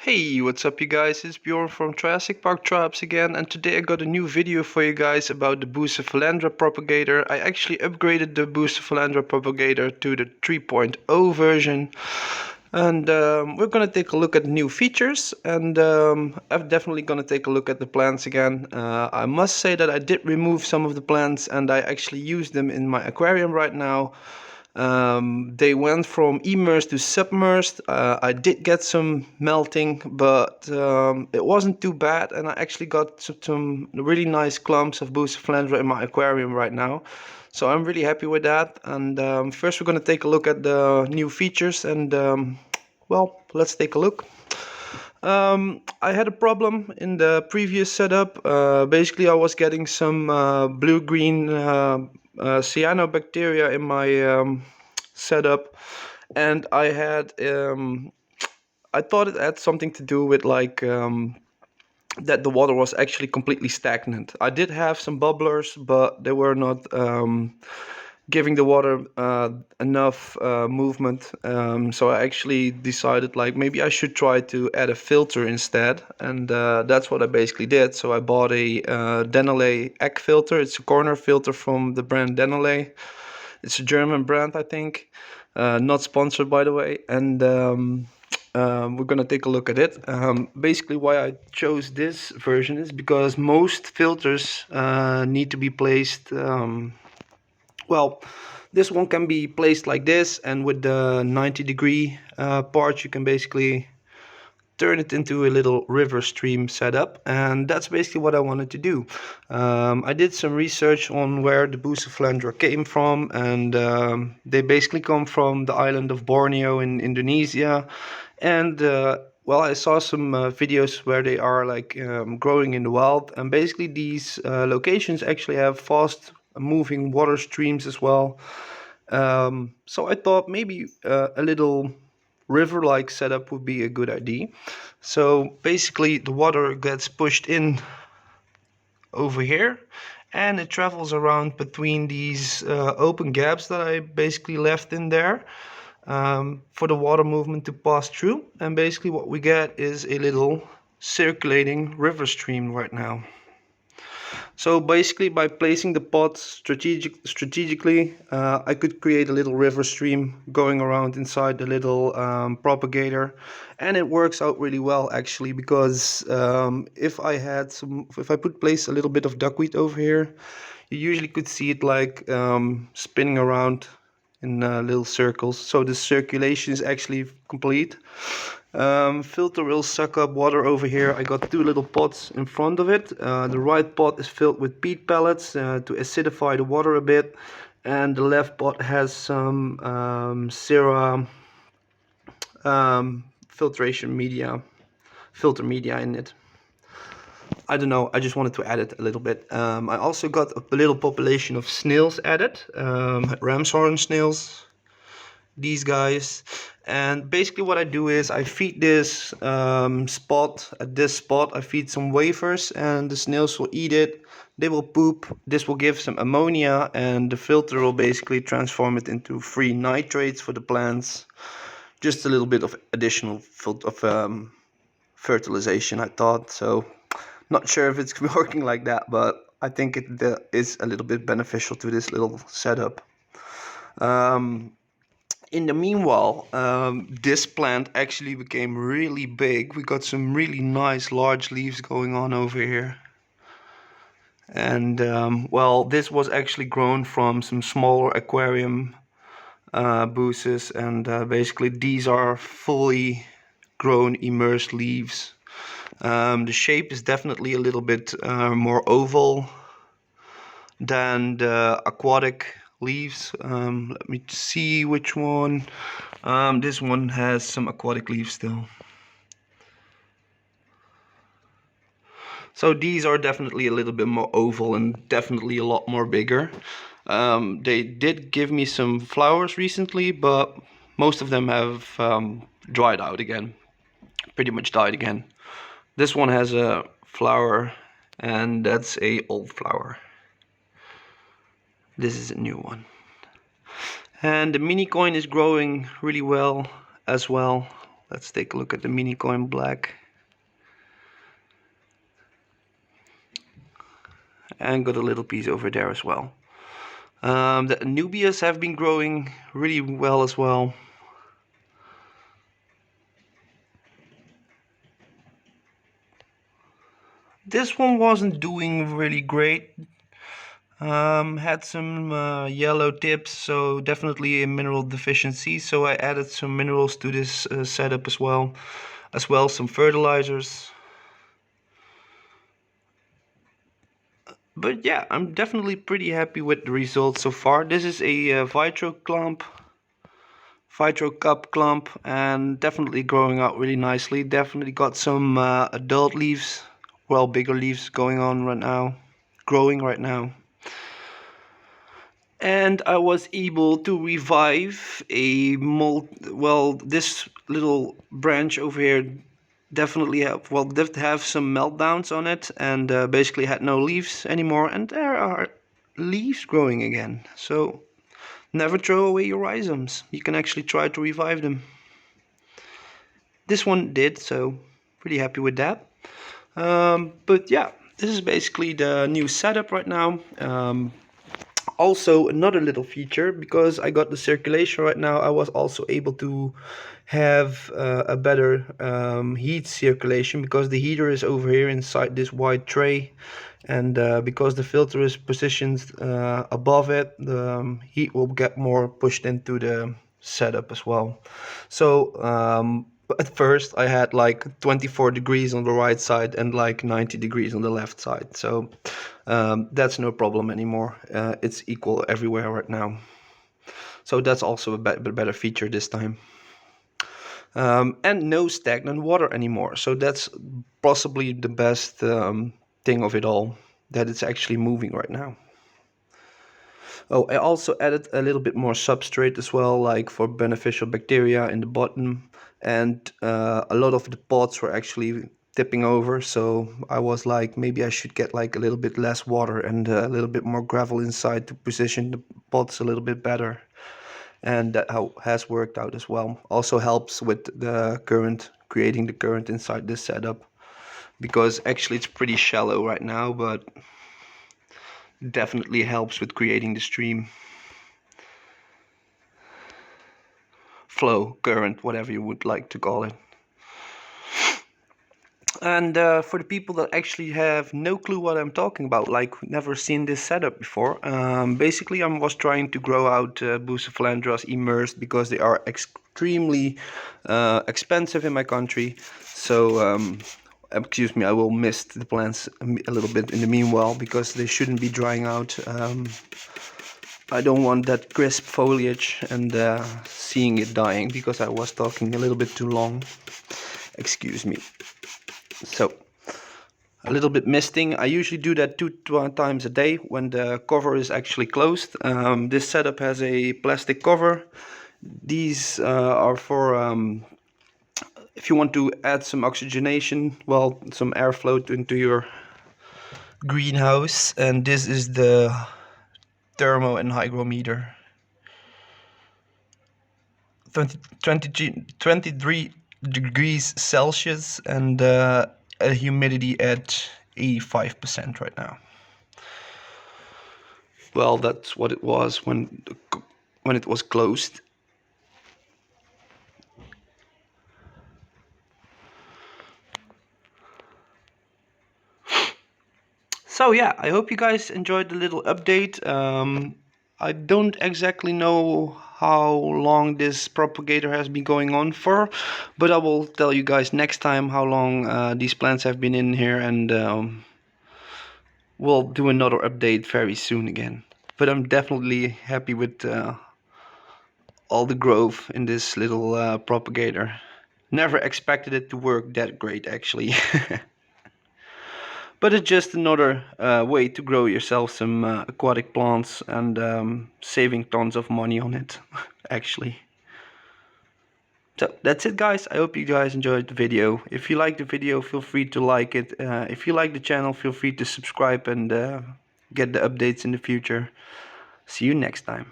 Hey, what's up you guys? It's Bjorn from Triassic Park Traps again, and today I got a new video for you guys about the Bucephalandra propagator. I actually upgraded the Bucephalandra propagator to the 3.0 version, and we're gonna take a look at new features, and I'm definitely gonna take a look at the plants again. I must say that I did remove some of the plants and I actually use them in my aquarium right now. They went from immersed to submersed. I did get some melting, but it wasn't too bad, and I actually got some really nice clumps of Bucephalandra in my aquarium right now. So I'm really happy with that. And first we're going to take a look at the new features, and well, let's take a look. I had a problem in the previous setup. Basically, I was getting some blue-green cyanobacteria in my setup, and I thought it had something to do with that the water was actually completely stagnant. I did have some bubblers, but they were not giving the water enough movement. So I actually decided like maybe I should try to add a filter instead, and that's what I basically did. So I bought a Denale egg filter. It's a corner filter from the brand Denale. It's a German brand, I think. Not sponsored, by the way. And we're gonna take a look at it. Basically, why I chose this version is because most filters need to be placed. Well, this one can be placed like this, and with the 90-degree part you can basically turn it into a little river stream setup, and that's basically what I wanted to do. I did some research on where the Bucephalandra came from, and they basically come from the island of Borneo in Indonesia, and well, I saw some videos where they are like growing in the wild, and basically these locations actually have fast moving water streams as well. So I thought maybe a little river-like setup would be a good idea. So basically the water gets pushed in over here, and it travels around between these open gaps that I basically left in there for the water movement to pass through. And basically what we get is a little circulating river stream right now. So basically by placing the pot strategically, I could create a little river stream going around inside the little propagator, and it works out really well actually, because if I put place a little bit of duckweed over here, you usually could see it like spinning around in little circles. So the circulation is actually complete. Filter will suck up water over here. I got two little pots in front of it. The right pot is filled with peat pellets to acidify the water a bit, and the left pot has some Syrah filter media in it. I don't know, I just wanted to add it a little bit. I also got a little population of snails added, ram's horn snails, these guys. And basically what I do is I feed this spot, I feed some wafers, and the snails will eat it. They will poop. This will give some ammonia, and the filter will basically transform it into free nitrates for the plants. Just a little bit of additional fertilization, I thought. So not sure if it's working like that, but I think it is a little bit beneficial to this little setup. In the meanwhile, this plant actually became really big. We got some really nice large leaves going on over here. And well, this was actually grown from some smaller aquarium buces, and basically these are fully grown immersed leaves. The shape is definitely a little bit more oval than the aquatic leaves. Let me see which one. This one has some aquatic leaves still. So these are definitely a little bit more oval and definitely a lot more bigger. They did give me some flowers recently, but most of them have dried out again. Pretty much died again. This one has a flower, and that's a old flower. This is a new one. And the mini coin is growing really well as well. Let's take a look at the mini coin black. And got a little piece over there as well. The Anubias have been growing really well as well. This one wasn't doing really great. Had some yellow tips, so definitely a mineral deficiency. So I added some minerals to this setup as well some fertilizers. But yeah, I'm definitely pretty happy with the results so far. This is a Vitro cup clump, and definitely growing out really nicely. Definitely got some adult leaves, well, bigger leaves going on right now, growing right now. And I was able to revive a this little branch over here definitely did have some meltdowns on it, and basically had no leaves anymore, and there are leaves growing again. So never throw away your rhizomes. You can actually try to revive them. This one did, so pretty happy with that. But yeah, this is basically the new setup right now. Also, another little feature, because I got the circulation right now, I was also able to have a better heat circulation, because the heater is over here inside this white tray, and because the filter is positioned above it, the heat will get more pushed into the setup as well. So at first I had like 24 degrees on the right side and like 90 degrees on the left side, so that's no problem anymore. It's equal everywhere right now, so that's also a better feature this time. And no stagnant water anymore, so that's possibly the best thing of it all, that it's actually moving right now. Oh, I also added a little bit more substrate as well, like for beneficial bacteria in the bottom, and a lot of the pots were actually tipping over, so I was like, maybe I should get like a little bit less water and a little bit more gravel inside to position the pots a little bit better, and that has worked out as well. Also helps with the current, creating the current inside this setup, because actually it's pretty shallow right now, but definitely helps with creating the stream flow, current, whatever you would like to call it. And for the people that actually have no clue what I'm talking about, like never seen this setup before, basically I was trying to grow out Bucephalandras immersed, because they are extremely expensive in my country. So excuse me, I will mist the plants a little bit in the meanwhile, because they shouldn't be drying out. I don't want that crisp foliage and seeing it dying, because I was talking a little bit too long. Excuse me. So, a little bit misting. I usually do that two times a day when the cover is actually closed. This setup has a plastic cover. These are for if you want to add some oxygenation, well, some airflow into your greenhouse. And this is the thermo and hygrometer. 23 degrees Celsius, and a humidity at 85% right now. Well, that's what it was when it was closed. So yeah, I hope you guys enjoyed the little update. I don't exactly know how long this propagator has been going on for, but I will tell you guys next time how long these plants have been in here, and we'll do another update very soon again. But I'm definitely happy with all the growth in this little propagator. Never expected it to work that great, actually. But it's just another way to grow yourself some aquatic plants, and saving tons of money on it, actually. So that's it, guys. I hope you guys enjoyed the video. If you like the video, feel free to like it. If you like the channel, feel free to subscribe and get the updates in the future. See you next time.